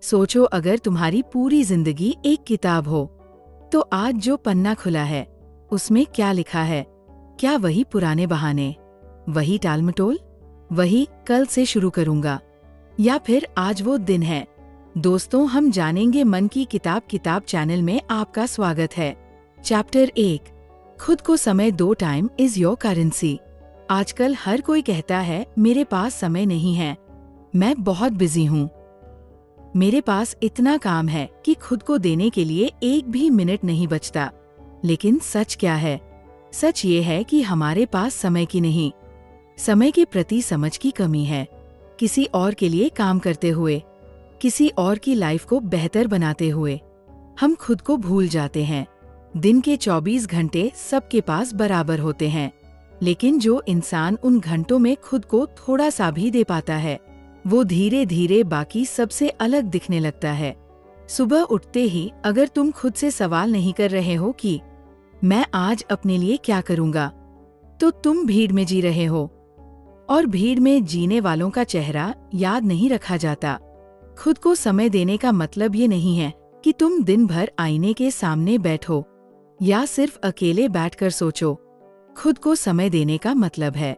सोचो अगर तुम्हारी पूरी जिंदगी एक किताब हो, तो आज जो पन्ना खुला है उसमें क्या लिखा है? क्या वही पुराने बहाने, वही टालमटोल, वही कल से शुरू करूंगा, या फिर आज वो दिन है? दोस्तों, हम जानेंगे मन की किताब चैनल में आपका स्वागत है। चैप्टर 1, खुद को समय दो, टाइम इज योर करेंसी। आजकल हर कोई कहता है मेरे पास समय नहीं है, मैं बहुत बिजी हूँ, मेरे पास इतना काम है कि खुद को देने के लिए एक भी मिनट नहीं बचता। लेकिन सच क्या है? सच ये है कि हमारे पास समय की नहीं, समय के प्रति समझ की कमी है। किसी और के लिए काम करते हुए, किसी और की लाइफ को बेहतर बनाते हुए हम खुद को भूल जाते हैं। दिन के 24 घंटे सबके पास बराबर होते हैं, लेकिन जो इंसान उन घंटों में खुद को थोड़ा सा भी दे पाता है, वो धीरे धीरे बाकी सबसे अलग दिखने लगता है। सुबह उठते ही अगर तुम खुद से सवाल नहीं कर रहे हो कि मैं आज अपने लिए क्या करूंगा, तो तुम भीड़ में जी रहे हो, और भीड़ में जीने वालों का चेहरा याद नहीं रखा जाता। खुद को समय देने का मतलब ये नहीं है कि तुम दिन भर आईने के सामने बैठो या सिर्फ अकेले बैठकर सोचो। खुद को समय देने का मतलब है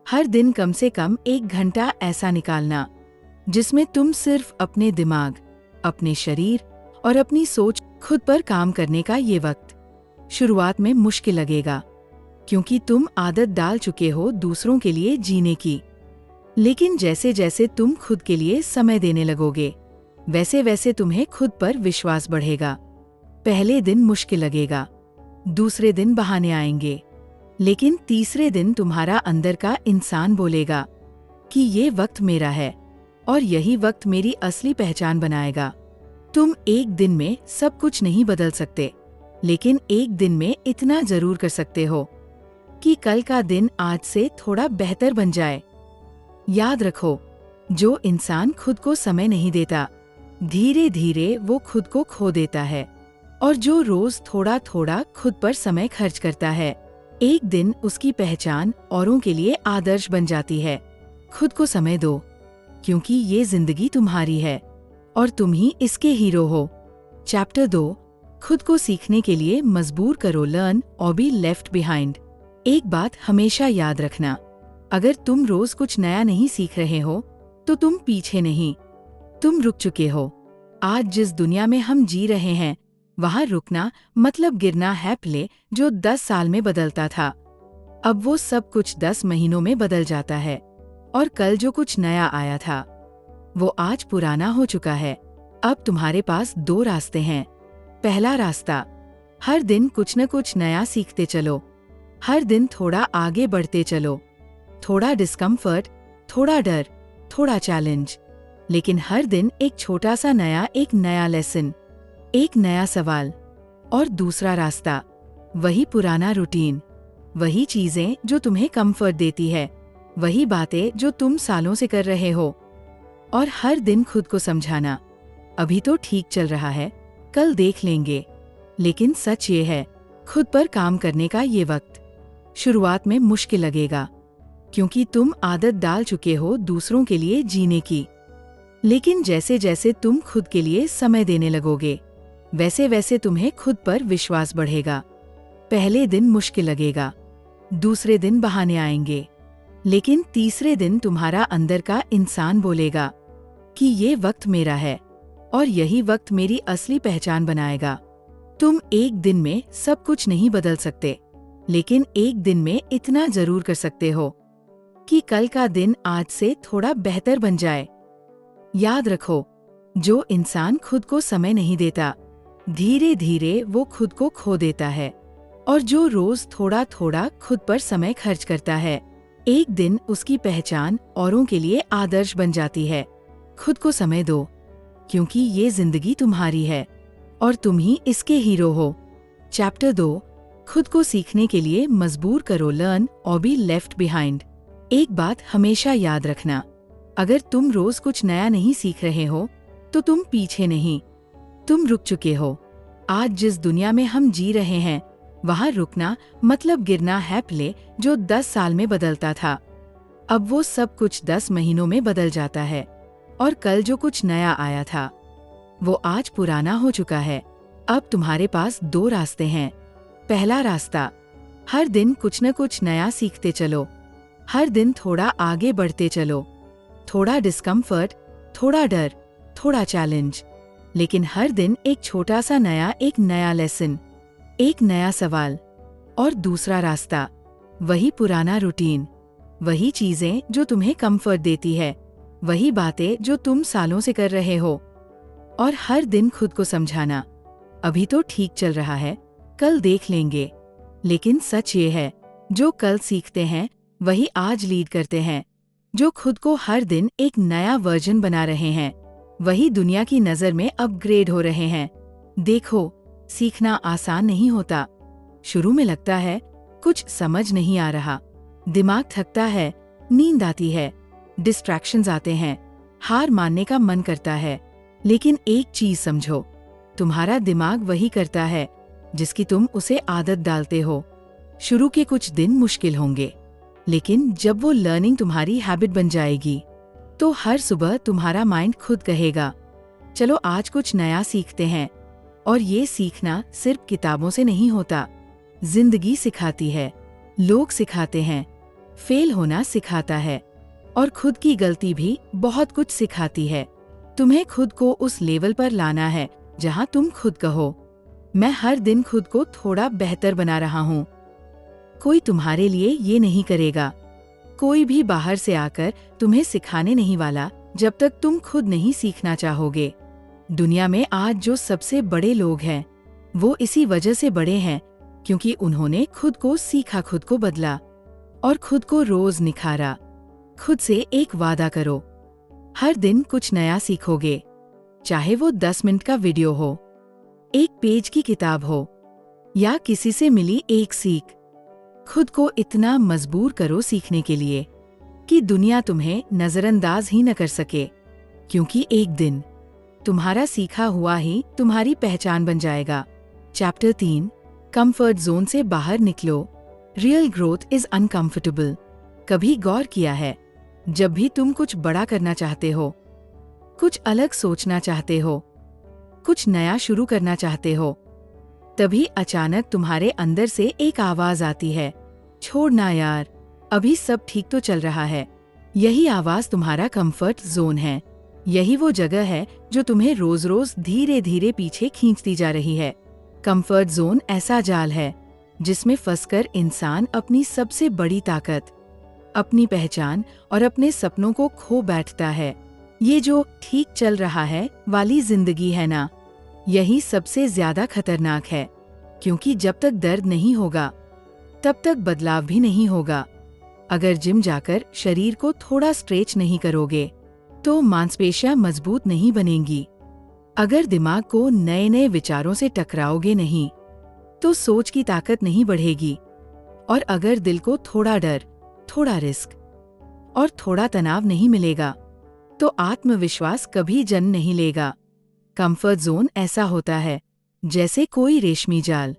हर दिन कम से कम 1 घंटा ऐसा निकालना जिसमें तुम सिर्फ अपने दिमाग, अपने शरीर और अपनी सोच खुद पर काम करने का। ये वक्त शुरुआत में मुश्किल लगेगा क्योंकि तुम आदत डाल चुके हो दूसरों के लिए जीने की। लेकिन जैसे जैसे तुम खुद के लिए समय देने लगोगे, वैसे वैसे तुम्हें खुद पर विश्वास बढ़ेगा। पहले दिन मुश्किल लगेगा, दूसरे दिन बहाने आएंगे, लेकिन तीसरे दिन तुम्हारा अंदर का इंसान बोलेगा कि ये वक्त मेरा है और यही वक्त मेरी असली पहचान बनाएगा। तुम एक दिन में सब कुछ नहीं बदल सकते, लेकिन एक दिन में इतना जरूर कर सकते हो कि कल का दिन आज से थोड़ा बेहतर बन जाए। याद रखो, जो इंसान खुद को समय नहीं देता, धीरे धीरे वो खुद को खो देता है, और जो रोज थोड़ा थोड़ा खुद पर समय खर्च करता है, एक दिन उसकी पहचान औरों के लिए आदर्श बन जाती है। खुद को समय दो, क्योंकि ये जिंदगी तुम्हारी है और तुम ही इसके हीरो हो। चैप्टर 2, खुद को सीखने के लिए मजबूर करो, लर्न और बी लेफ्ट बिहाइंड। एक बात हमेशा याद रखना, अगर तुम रोज कुछ नया नहीं सीख रहे हो, तो तुम पीछे नहीं, तुम रुक चुके हो। आज जिस दुनिया में हम जी रहे हैं, वहाँ रुकना मतलब गिरना है। प्ले जो 10 साल में बदलता था, अब वो सब कुछ 10 महीनों में बदल जाता है, और कल जो कुछ नया आया था, वो आज पुराना हो चुका है। अब तुम्हारे पास 2 रास्ते हैं। पहला रास्ता, हर दिन कुछ न कुछ नया सीखते चलो, हर दिन थोड़ा आगे बढ़ते चलो, थोड़ा डिस्कम्फर्ट, थोड़ा डर, थोड़ा चैलेंज, लेकिन हर दिन एक छोटा सा नया, एक नया लेसन, एक नया सवाल। और दूसरा रास्ता, वही पुराना रूटीन, वही चीजें जो तुम्हें कंफर्ट देती है, वही बातें जो तुम सालों से कर रहे हो, और हर दिन खुद को समझाना, अभी तो ठीक चल रहा है, कल देख लेंगे। लेकिन सच ये है, खुद पर काम करने का ये वक्त शुरुआत में मुश्किल लगेगा, क्योंकि तुम आदत डाल चुके हो दूसरों के लिए जीने की। लेकिन जैसे जैसे तुम खुद के लिए समय देने लगोगे, वैसे वैसे तुम्हें खुद पर विश्वास बढ़ेगा। पहले दिन मुश्किल लगेगा, दूसरे दिन बहाने आएंगे, लेकिन तीसरे दिन तुम्हारा अंदर का इंसान बोलेगा कि ये वक्त मेरा है और यही वक्त मेरी असली पहचान बनाएगा। तुम एक दिन में सब कुछ नहीं बदल सकते, लेकिन एक दिन में इतना जरूर कर सकते हो कि कल का दिन आज से थोड़ा बेहतर बन जाए। याद रखो, जो इंसान खुद को समय नहीं देता, धीरे धीरे वो खुद को खो देता है, और जो रोज थोड़ा थोड़ा खुद पर समय खर्च करता है, एक दिन उसकी पहचान औरों के लिए आदर्श बन जाती है। खुद को समय दो, क्योंकि ये जिंदगी तुम्हारी है और तुम ही इसके हीरो हो। चैप्टर 2, खुद को सीखने के लिए मजबूर करो, लर्न और बी लेफ्ट बिहाइंड। एक बात हमेशा याद रखना, अगर तुम रोज कुछ नया नहीं सीख रहे हो, तो तुम पीछे नहीं, तुम रुक चुके हो। आज जिस दुनिया में हम जी रहे हैं, वहाँ रुकना मतलब गिरना है। प्ले जो 10 साल में बदलता था, अब वो सब कुछ 10 महीनों में बदल जाता है, और कल जो कुछ नया आया था, वो आज पुराना हो चुका है। अब तुम्हारे पास दो रास्ते हैं। पहला रास्ता, हर दिन कुछ न कुछ नया सीखते चलो। हर दिन थोड़ा आगे बढ़ते चलो। थोड़ा डिस्कम्फर्ट, थोड़ा डर, थोड़ा चैलेंज, लेकिन हर दिन एक छोटा सा नया, एक नया लेसन, एक नया सवाल। और दूसरा रास्ता, वही पुराना रूटीन, वही चीजें जो तुम्हें कंफर्ट देती है, वही बातें जो तुम सालों से कर रहे हो। और हर दिन खुद को समझाना, अभी तो ठीक चल रहा है, कल देख लेंगे। लेकिन सच ये है, जो कल सीखते हैं वही आज लीड करते हैं। जो खुद को हर दिन एक नया वर्जन बना रहे हैं, वही दुनिया की नजर में अपग्रेड हो रहे हैं। देखो, सीखना आसान नहीं होता। शुरू में लगता है कुछ समझ नहीं आ रहा, दिमाग थकता है, नींद आती है, डिस्ट्रैक्शंस आते हैं, हार मानने का मन करता है। लेकिन एक चीज समझो, तुम्हारा दिमाग वही करता है जिसकी तुम उसे आदत डालते हो। शुरू के कुछ दिन मुश्किल होंगे, लेकिन जब वो लर्निंग तुम्हारी हैबिट बन जाएगी, तो हर सुबह तुम्हारा माइंड खुद कहेगा, चलो आज कुछ नया सीखते हैं। और ये सीखना सिर्फ किताबों से नहीं होता, जिंदगी सिखाती है, लोग सिखाते हैं, फेल होना सिखाता है, और खुद की गलती भी बहुत कुछ सिखाती है। तुम्हें खुद को उस लेवल पर लाना है जहां तुम खुद कहो, मैं हर दिन खुद को थोड़ा बेहतर बना रहा हूँ। कोई तुम्हारे लिए ये नहीं करेगा, कोई भी बाहर से आकर तुम्हें सिखाने नहीं वाला, जब तक तुम खुद नहीं सीखना चाहोगे। दुनिया में आज जो सबसे बड़े लोग हैं, वो इसी वजह से बड़े हैं क्योंकि उन्होंने खुद को सीखा, खुद को बदला और खुद को रोज निखारा। खुद से एक वादा करो, हर दिन कुछ नया सीखोगे, चाहे वो 10 मिनट का वीडियो हो, एक पेज की किताब हो, या किसी से मिली एक सीख। खुद को इतना मजबूर करो सीखने के लिए कि दुनिया तुम्हें नजरअंदाज ही न कर सके, क्योंकि एक दिन तुम्हारा सीखा हुआ ही तुम्हारी पहचान बन जाएगा। चैप्टर 3, कंफर्ट जोन से बाहर निकलो। Real growth is uncomfortable. कभी गौर किया है, जब भी तुम कुछ बड़ा करना चाहते हो, कुछ अलग सोचना चाहते हो, कुछ नया शुरू करना चाहते हो, तभी अचानक तुम्हारे अंदर से एक आवाज आती है, छोड़ना यार, अभी सब ठीक तो चल रहा है। यही आवाज तुम्हारा कंफर्ट जोन है। यही वो जगह है जो तुम्हें रोज रोज धीरे धीरे पीछे खींचती जा रही है। कंफर्ट जोन ऐसा जाल है जिसमें फंसकर इंसान अपनी सबसे बड़ी ताकत, अपनी पहचान और अपने सपनों को खो बैठता है। ये जो ठीक चल रहा है वाली जिंदगी है ना, यही सबसे ज्यादा खतरनाक है, क्योंकि जब तक दर्द नहीं होगा तब तक बदलाव भी नहीं होगा। अगर जिम जाकर शरीर को थोड़ा स्ट्रेच नहीं करोगे तो मांसपेशियां मजबूत नहीं बनेंगी। अगर दिमाग को नए नए विचारों से टकराओगे नहीं तो सोच की ताकत नहीं बढ़ेगी। और अगर दिल को थोड़ा डर, थोड़ा रिस्क और थोड़ा तनाव नहीं मिलेगा तो आत्मविश्वास कभी जन्म नहीं लेगा। कंफर्ट जोन ऐसा होता है जैसे कोई रेशमी जाल।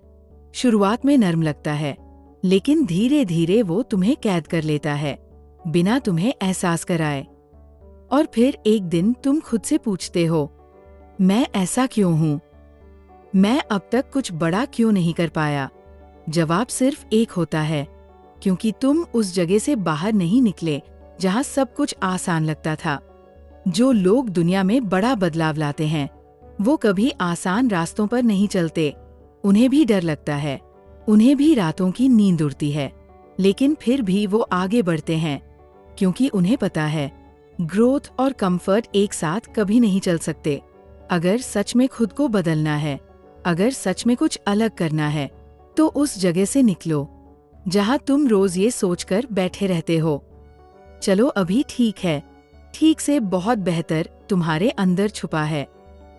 शुरुआत में नर्म लगता है, लेकिन धीरे धीरे वो तुम्हें कैद कर लेता है, बिना तुम्हें एहसास कराए। और फिर एक दिन तुम खुद से पूछते हो, मैं ऐसा क्यों हूँ? मैं अब तक कुछ बड़ा क्यों नहीं कर पाया? जवाब सिर्फ एक होता है, क्योंकि तुम उस जगह से बाहर नहीं निकले जहाँ सब कुछ आसान लगता था। जो लोग दुनिया में बड़ा बदलाव लाते हैं, वो कभी आसान रास्तों पर नहीं चलते। उन्हें भी डर लगता है, उन्हें भी रातों की नींद उड़ती है, लेकिन फिर भी वो आगे बढ़ते हैं, क्योंकि उन्हें पता है ग्रोथ और कंफर्ट एक साथ कभी नहीं चल सकते। अगर सच में खुद को बदलना है, अगर सच में कुछ अलग करना है, तो उस जगह से निकलो जहां तुम रोज ये सोचकर बैठे रहते हो, चलो अभी ठीक है, ठीक से बहुत बेहतर तुम्हारे अंदर छुपा है।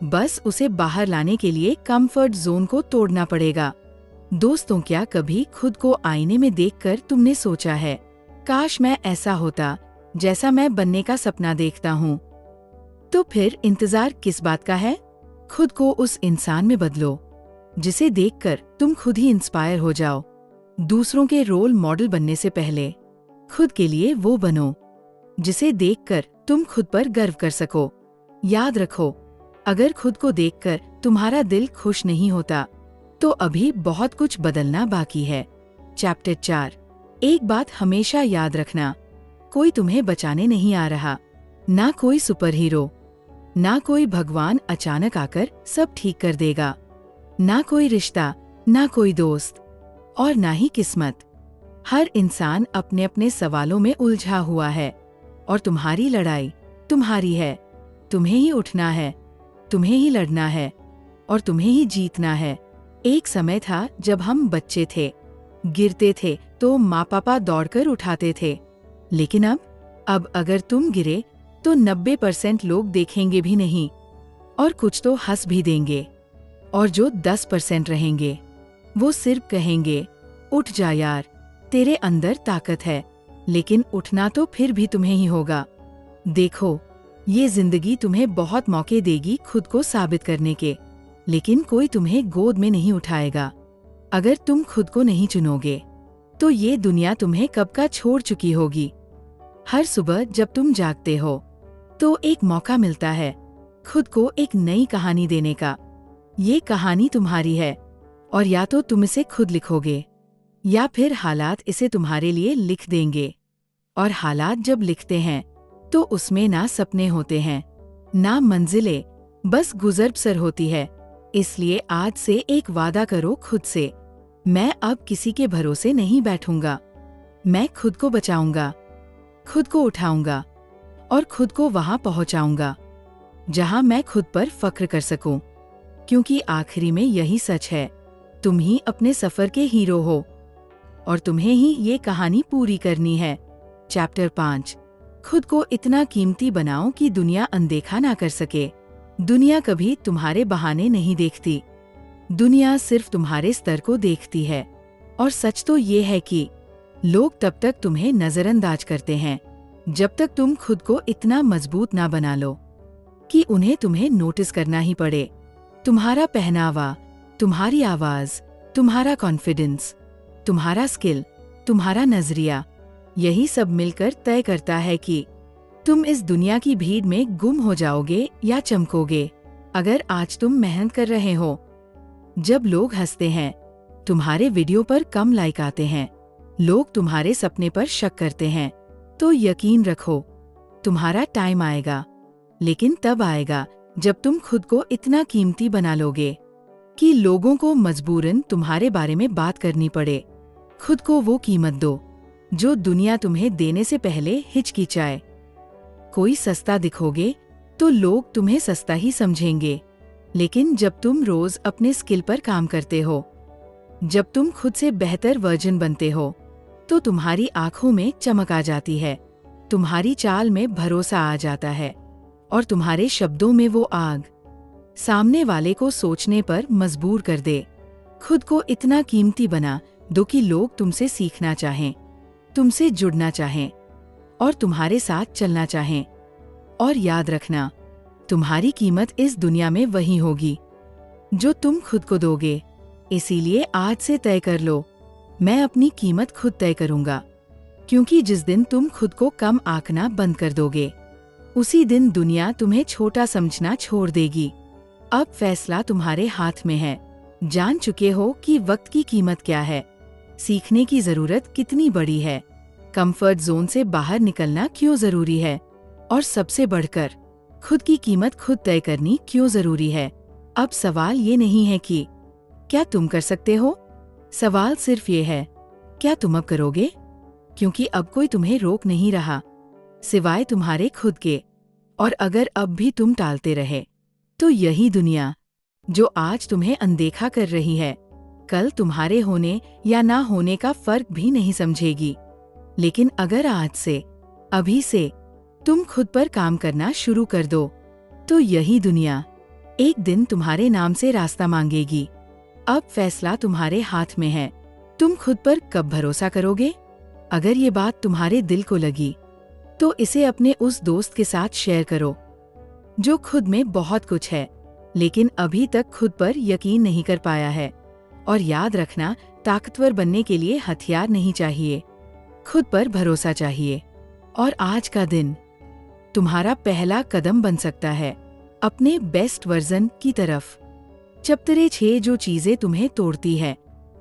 बस उसे बाहर लाने के लिए कंफर्ट जोन को तोड़ना पड़ेगा। दोस्तों, क्या कभी खुद को आईने में देखकर तुमने सोचा है, काश मैं ऐसा होता जैसा मैं बनने का सपना देखता हूँ? तो फिर इंतजार किस बात का है? खुद को उस इंसान में बदलो जिसे देखकर तुम खुद ही इंस्पायर हो जाओ। दूसरों के रोल मॉडल बनने से पहले खुद के लिए वो बनो जिसे देखकर तुम खुद पर गर्व कर सको। याद रखो, अगर खुद को देखकर तुम्हारा दिल खुश नहीं होता तो अभी बहुत कुछ बदलना बाकी है। चैप्टर 4। एक बात हमेशा याद रखना, कोई तुम्हें बचाने नहीं आ रहा, ना कोई सुपर हीरो, ना कोई भगवान अचानक आकर सब ठीक कर देगा, ना कोई रिश्ता, ना कोई दोस्त और ना ही किस्मत। हर इंसान अपने अपने सवालों में उलझा हुआ है और तुम्हारी लड़ाई तुम्हारी है। तुम्हें ही उठना है, तुम्हें ही लड़ना है और तुम्हें ही जीतना है। एक समय था जब हम बच्चे थे, गिरते थे तो माँ पापा दौड़कर उठाते थे, लेकिन अब अगर तुम गिरे तो 90% लोग देखेंगे भी नहीं और कुछ तो हंस भी देंगे, और जो 10% रहेंगे वो सिर्फ कहेंगे उठ जा यार, तेरे अंदर ताकत है। लेकिन उठना तो फिर भी तुम्हें ही होगा। देखो, ये जिंदगी तुम्हें बहुत मौके देगी खुद को साबित करने के, लेकिन कोई तुम्हें गोद में नहीं उठाएगा। अगर तुम खुद को नहीं चुनोगे तो ये दुनिया तुम्हें कब का छोड़ चुकी होगी। हर सुबह जब तुम जागते हो तो एक मौका मिलता है खुद को एक नई कहानी देने का। ये कहानी तुम्हारी है और या तो तुम इसे खुद लिखोगे या फिर हालात इसे तुम्हारे लिए लिख देंगे। और हालात जब लिखते हैं तो उसमें ना सपने होते हैं, ना मंजिलें, बस गुजर बसर होती है। इसलिए आज से एक वादा करो खुद से, मैं अब किसी के भरोसे नहीं बैठूंगा। मैं खुद को बचाऊंगा, खुद को उठाऊंगा और खुद को वहां पहुंचाऊंगा जहां मैं खुद पर फक्र कर सकूं। क्योंकि आखिरी में यही सच है, तुम ही अपने सफर के हीरो हो और तुम्हें ही ये कहानी पूरी करनी है। चैप्टर 5। खुद को इतना कीमती बनाओ कि दुनिया अनदेखा ना कर सके। दुनिया कभी तुम्हारे बहाने नहीं देखती, दुनिया सिर्फ तुम्हारे स्तर को देखती है। और सच तो ये है कि लोग तब तक तुम्हें नजरअंदाज करते हैं जब तक तुम खुद को इतना मजबूत ना बना लो कि उन्हें तुम्हें नोटिस करना ही पड़े। तुम्हारा पहनावा, तुम्हारी आवाज, तुम्हारा कॉन्फिडेंस, तुम्हारा स्किल, तुम्हारा नजरिया, यही सब मिलकर तय करता है कि तुम इस दुनिया की भीड़ में गुम हो जाओगे या चमकोगे। अगर आज तुम मेहनत कर रहे हो, जब लोग हंसते हैं, तुम्हारे वीडियो पर कम लाइक आते हैं, लोग तुम्हारे सपने पर शक करते हैं, तो यकीन रखो तुम्हारा टाइम आएगा। लेकिन तब आएगा जब तुम खुद को इतना कीमती बना लोगे कि लोगों को मजबूरन तुम्हारे बारे में बात करनी पड़े। खुद को वो कीमत दो जो दुनिया तुम्हें देने से पहले हिचकिचाए। कोई सस्ता दिखोगे तो लोग तुम्हें सस्ता ही समझेंगे, लेकिन जब तुम रोज अपने स्किल पर काम करते हो, जब तुम खुद से बेहतर वर्जन बनते हो, तो तुम्हारी आंखों में चमक आ जाती है, तुम्हारी चाल में भरोसा आ जाता है और तुम्हारे शब्दों में वो आग सामने वाले को सोचने पर मजबूर कर दे। खुद को इतना कीमती बना दो कि लोग तुमसे सीखना चाहें, तुमसे जुड़ना चाहें और तुम्हारे साथ चलना चाहें। और याद रखना, तुम्हारी कीमत इस दुनिया में वही होगी जो तुम खुद को दोगे। इसीलिए आज से तय कर लो, मैं अपनी कीमत खुद तय करूंगा। क्योंकि जिस दिन तुम खुद को कम आंकना बंद कर दोगे, उसी दिन दुनिया तुम्हें छोटा समझना छोड़ देगी। अब फैसला तुम्हारे हाथ में है। जान चुके हो कि वक्त की कीमत क्या है, सीखने की जरूरत कितनी बड़ी है, कंफर्ट जोन से बाहर निकलना क्यों जरूरी है, और सबसे बढ़कर खुद की कीमत खुद तय करनी क्यों जरूरी है। अब सवाल ये नहीं है कि क्या तुम कर सकते हो, सवाल सिर्फ ये है, क्या तुम अब करोगे? क्योंकि अब कोई तुम्हें रोक नहीं रहा सिवाय तुम्हारे खुद के। और अगर अब भी तुम टालते रहे तो यही दुनिया जो आज तुम्हें अनदेखा कर रही है, कल तुम्हारे होने या ना होने का फर्क भी नहीं समझेगी। लेकिन अगर आज से, अभी से तुम खुद पर काम करना शुरू कर दो, तो यही दुनिया एक दिन तुम्हारे नाम से रास्ता मांगेगी। अब फैसला तुम्हारे हाथ में है, तुम खुद पर कब भरोसा करोगे? अगर ये बात तुम्हारे दिल को लगी तो इसे अपने उस दोस्त के साथ शेयर करो जो खुद में बहुत कुछ है लेकिन अभी तक खुद पर यकीन नहीं कर पाया है। और याद रखना, ताकतवर बनने के लिए हथियार नहीं चाहिए, खुद पर भरोसा चाहिए। और आज का दिन तुम्हारा पहला कदम बन सकता है। अपने बेस्ट वर्जन की तरफ। चैप्टर 6 जो चीजें तुम्हें तोड़ती है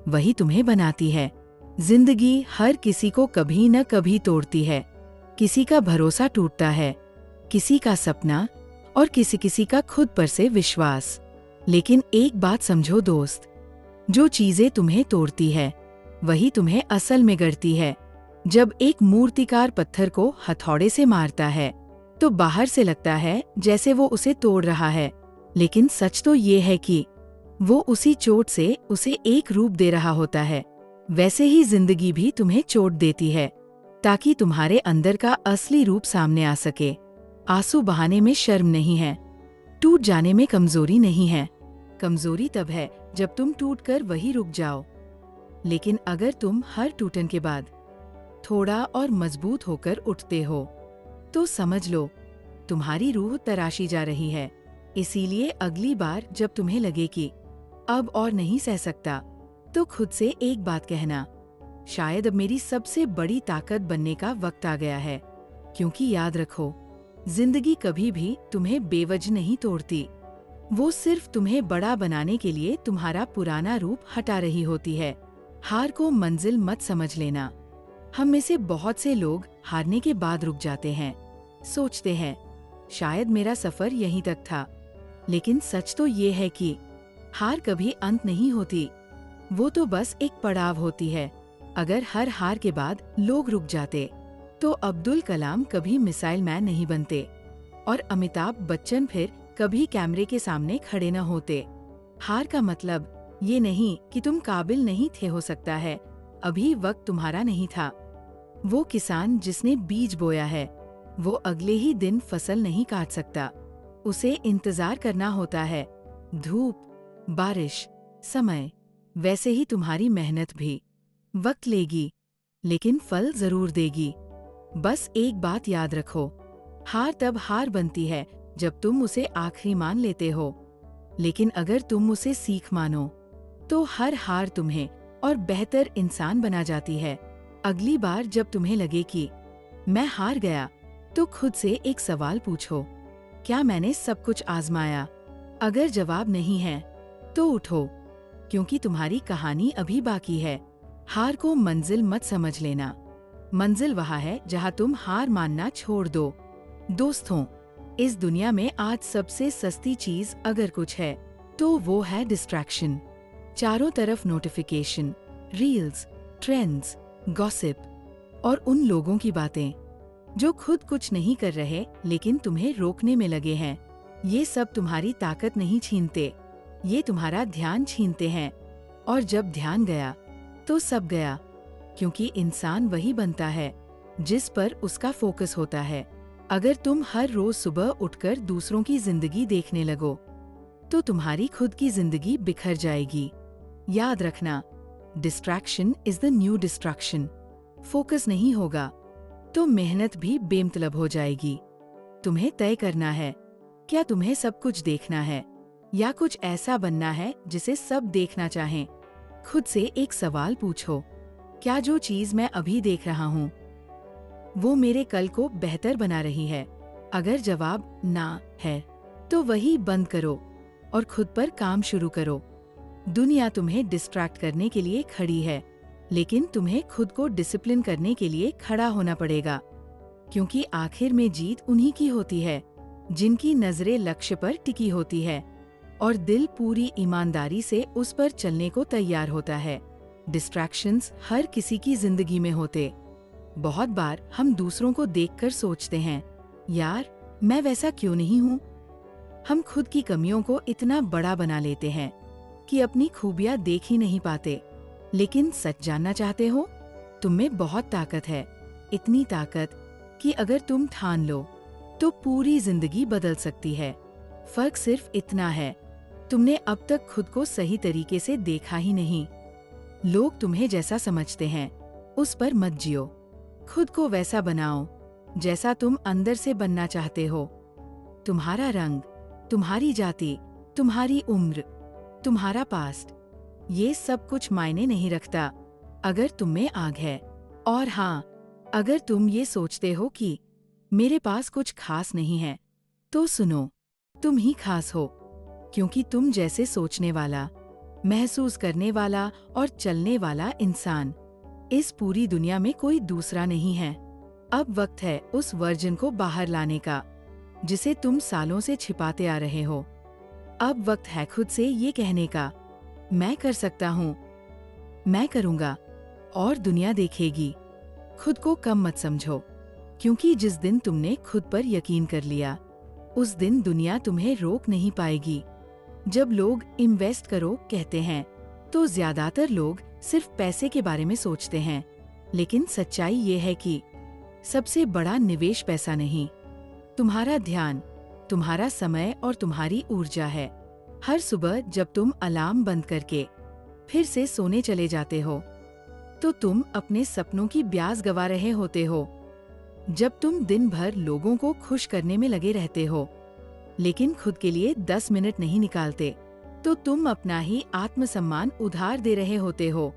वही तुम्हें बनाती है। जिंदगी हर किसी को कभी न कभी तोड़ती है। किसी का भरोसा टूटता है, किसी का सपना, और किसी किसी का खुद पर से विश्वास। लेकिन एक बात समझो दोस्त, जो चीजें तुम्हें तोड़ती है वही तुम्हें असल में गढ़ती है। जब एक मूर्तिकार पत्थर को हथौड़े से मारता है तो बाहर से लगता है जैसे वो उसे तोड़ रहा है, लेकिन सच तो ये है कि वो उसी चोट से उसे एक रूप दे रहा होता है। वैसे ही जिंदगी भी तुम्हें चोट देती है ताकि तुम्हारे अंदर का असली रूप सामने आ सके। आंसू बहाने में शर्म नहीं है, टूट जाने में कमजोरी नहीं है। कमजोरी तब है जब तुम टूटकर वहीं रुक जाओ। लेकिन अगर तुम हर टूटन के बाद थोड़ा और मजबूत होकर उठते हो तो समझ लो तुम्हारी रूह तराशी जा रही है। इसीलिए अगली बार जब तुम्हें लगे कि अब और नहीं सह सकता, तो खुद से एक बात कहना, शायद अब मेरी सबसे बड़ी ताकत बनने का वक्त आ गया है। क्योंकि याद रखो, जिंदगी कभी भी तुम्हें बेवजह नहीं तोड़ती। वो सिर्फ तुम्हें बड़ा बनाने के लिए तुम्हारा पुराना रूप हटा रही होती है। हार को मंजिल मत समझ लेना। हम में से बहुत से लोग हारने के बाद रुक जाते हैं, सोचते हैं शायद मेरा सफर यहीं तक था। लेकिन सच तो ये है कि हार कभी अंत नहीं होती, वो तो बस एक पड़ाव होती है। अगर हर हार के बाद लोग रुक जाते तो अब्दुल कलाम कभी मिसाइल मैन नहीं बनते और अमिताभ बच्चन फिर कभी कैमरे के सामने खड़े न होते। हार का मतलब ये नहीं कि तुम काबिल नहीं थे, हो सकता है अभी वक्त तुम्हारा नहीं था। वो किसान जिसने बीज बोया है वो अगले ही दिन फसल नहीं काट सकता, उसे इंतजार करना होता है। धूप, बारिश, समय, वैसे ही तुम्हारी मेहनत भी वक्त लेगी लेकिन फल जरूर देगी। बस एक बात याद रखो, हार तब हार बनती है जब तुम उसे आखिरी मान लेते हो। लेकिन अगर तुम उसे सीख मानो तो हर हार तुम्हें और बेहतर इंसान बना जाती है। अगली बार जब तुम्हें लगे कि मैं हार गया, तो खुद से एक सवाल पूछो, क्या मैंने सब कुछ आजमाया? अगर जवाब नहीं है तो उठो, क्योंकि तुम्हारी कहानी अभी बाकी है। हार को मंजिल मत समझ लेना, मंजिल वहाँ है जहाँ तुम हार मानना छोड़ दो। दोस्तों, इस दुनिया में आज सबसे सस्ती चीज अगर कुछ है तो वो है डिस्ट्रैक्शन। चारों तरफ नोटिफिकेशन, रील्स, ट्रेंड्स, गॉसिप और उन लोगों की बातें जो खुद कुछ नहीं कर रहे लेकिन तुम्हें रोकने में लगे हैं। ये सब तुम्हारी ताकत नहीं छीनते, ये तुम्हारा ध्यान छीनते हैं। और जब ध्यान गया तो सब गया, क्योंकि इंसान वही बनता है जिस पर उसका फोकस होता है। अगर तुम हर रोज सुबह उठकर दूसरों की जिंदगी देखने लगो तो तुम्हारी खुद की जिंदगी बिखर जाएगी। याद रखना, distraction is the new destruction. Focus नहीं होगा तो मेहनत भी बेमतलब हो जाएगी। तुम्हें तय करना है, क्या तुम्हें सब कुछ देखना है या कुछ ऐसा बनना है जिसे सब देखना चाहें। खुद से एक सवाल पूछो, क्या जो चीज मैं अभी देख रहा हूँ वो मेरे कल को बेहतर बना रही है? अगर जवाब ना है तो वही बंद करो और खुद पर काम शुरू करो। दुनिया तुम्हें डिस्ट्रैक्ट करने के लिए खड़ी है, लेकिन तुम्हें खुद को डिसिप्लिन करने के लिए खड़ा होना पड़ेगा, क्योंकि आखिर में जीत उन्हीं की होती है जिनकी नजरें लक्ष्य पर टिकी होती है और दिल पूरी ईमानदारी से उस पर चलने को तैयार होता है। डिस्ट्रैक्शंस हर किसी की जिंदगी में होते। बहुत बार हम दूसरों को देखकर सोचते हैं, यार मैं वैसा क्यों नहीं हूँ। हम खुद की कमियों को इतना बड़ा बना लेते हैं कि अपनी खूबियां देख ही नहीं पाते। लेकिन सच जानना चाहते हो, तुम में बहुत ताकत है, इतनी ताकत कि अगर तुम ठान लो तो पूरी जिंदगी बदल सकती है। फर्क सिर्फ इतना है, तुमने अब तक खुद को सही तरीके से देखा ही नहीं। लोग तुम्हें जैसा समझते हैं उस पर मत जियो, खुद को वैसा बनाओ जैसा तुम अंदर से बनना चाहते हो। तुम्हारा रंग, तुम्हारी जाति, तुम्हारी उम्र, तुम्हारा पास्ट, ये सब कुछ मायने नहीं रखता अगर तुम में आग है। और हाँ, अगर तुम ये सोचते हो कि मेरे पास कुछ खास नहीं है, तो सुनो, तुम ही खास हो, क्योंकि तुम जैसे सोचने वाला, महसूस करने वाला और चलने वाला इंसान इस पूरी दुनिया में कोई दूसरा नहीं है। अब वक्त है उस वर्जन को बाहर लाने का जिसे तुम सालों से छिपाते आ रहे हो। अब वक्त है खुद से ये कहने का, मैं कर सकता हूँ, मैं करूँगा और दुनिया देखेगी। खुद को कम मत समझो, क्योंकि जिस दिन तुमने खुद पर यकीन कर लिया, उस दिन दुनिया तुम्हें रोक नहीं पाएगी। जब लोग इन्वेस्ट करो कहते हैं, तो ज्यादातर लोग सिर्फ पैसे के बारे में सोचते हैं, लेकिन सच्चाई ये है कि सबसे बड़ा निवेश पैसा नहीं, तुम्हारा ध्यान, तुम्हारा समय और तुम्हारी ऊर्जा है। हर सुबह जब तुम अलार्म बंद करके फिर से सोने चले जाते हो, तो तुम अपने सपनों की ब्याज गवा रहे होते हो। जब तुम दिन भर लोगों को खुश करने में लगे रहते हो, लेकिन खुद के लिए 10 मिनट नहीं निकालते, तो तुम अपना ही आत्मसम्मान उधार दे रहे होते हो।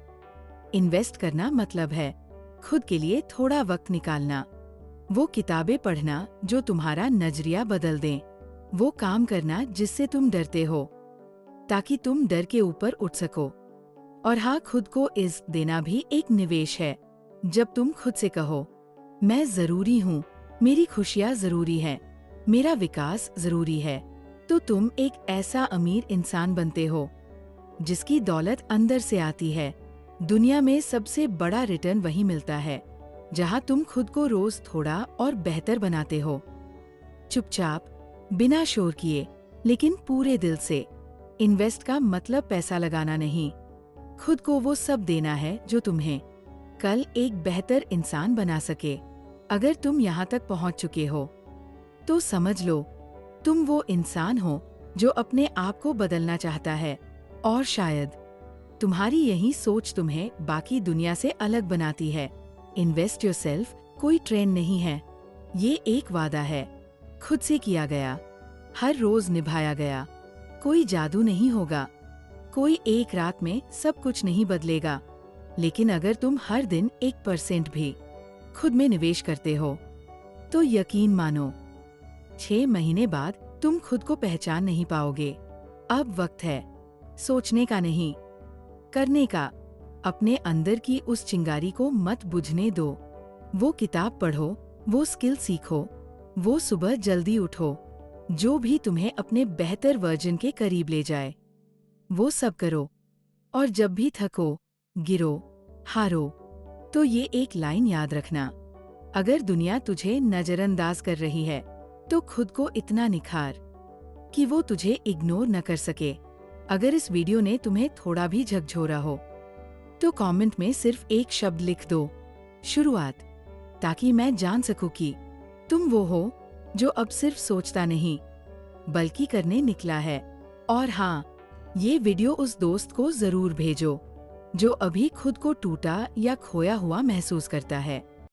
इन्वेस्ट करना मतलब है खुद के लिए थोड़ा वक्त निकालना, वो किताबें पढ़ना जो तुम्हारा नजरिया बदल दें, वो काम करना जिससे तुम डरते हो, ताकि तुम डर के ऊपर उठ सको। और हाँ, खुद को इज्जत देना भी एक निवेश है। जब तुम खुद से कहो, मैं जरूरी हूँ, मेरी खुशियाँ जरूरी है, मेरा विकास जरूरी है, तो तुम एक ऐसा अमीर इंसान बनते हो जिसकी दौलत अंदर से आती है। दुनिया में सबसे बड़ा रिटर्न वही मिलता है जहाँ तुम खुद को रोज थोड़ा और बेहतर बनाते हो, चुपचाप, बिना शोर किए, लेकिन पूरे दिल से। इन्वेस्ट का मतलब पैसा लगाना नहीं, खुद को वो सब देना है जो तुम्हें कल एक बेहतर इंसान बना सके। अगर तुम यहाँ तक पहुँच चुके हो, तो समझ लो तुम वो इंसान हो जो अपने आप को बदलना चाहता है, और शायद तुम्हारी यही सोच तुम्हें बाकी दुनिया से अलग बनाती है। इन्वेस्ट योरसेल्फ कोई ट्रेंड नहीं है, ये एक वादा है, खुद से किया गया, हर रोज निभाया गया। कोई जादू नहीं होगा, कोई एक रात में सब कुछ नहीं बदलेगा, लेकिन अगर तुम हर दिन 1% भी खुद में निवेश करते हो, तो यकीन मानो 6 महीने बाद तुम खुद को पहचान नहीं पाओगे। अब वक्त है सोचने का नहीं, करने का। अपने अंदर की उस चिंगारी को मत बुझने दो। वो किताब पढ़ो, वो स्किल सीखो, वो सुबह जल्दी उठो, जो भी तुम्हें अपने बेहतर वर्जन के करीब ले जाए, वो सब करो। और जब भी थको, गिरो, हारो, तो ये एक लाइन याद रखना, अगर दुनिया तुझे नजरअंदाज कर रही है, तो खुद को इतना निखार कि वो तुझे इग्नोर न कर सके। अगर इस वीडियो ने तुम्हें थोड़ा भी झकझोरा हो, तो कमेंट में सिर्फ एक शब्द लिख दो, शुरुआत, ताकि मैं जान सकूं कि तुम वो हो जो अब सिर्फ सोचता नहीं, बल्कि करने निकला है। और हाँ, ये वीडियो उस दोस्त को जरूर भेजो जो अभी खुद को टूटा या खोया हुआ महसूस करता है।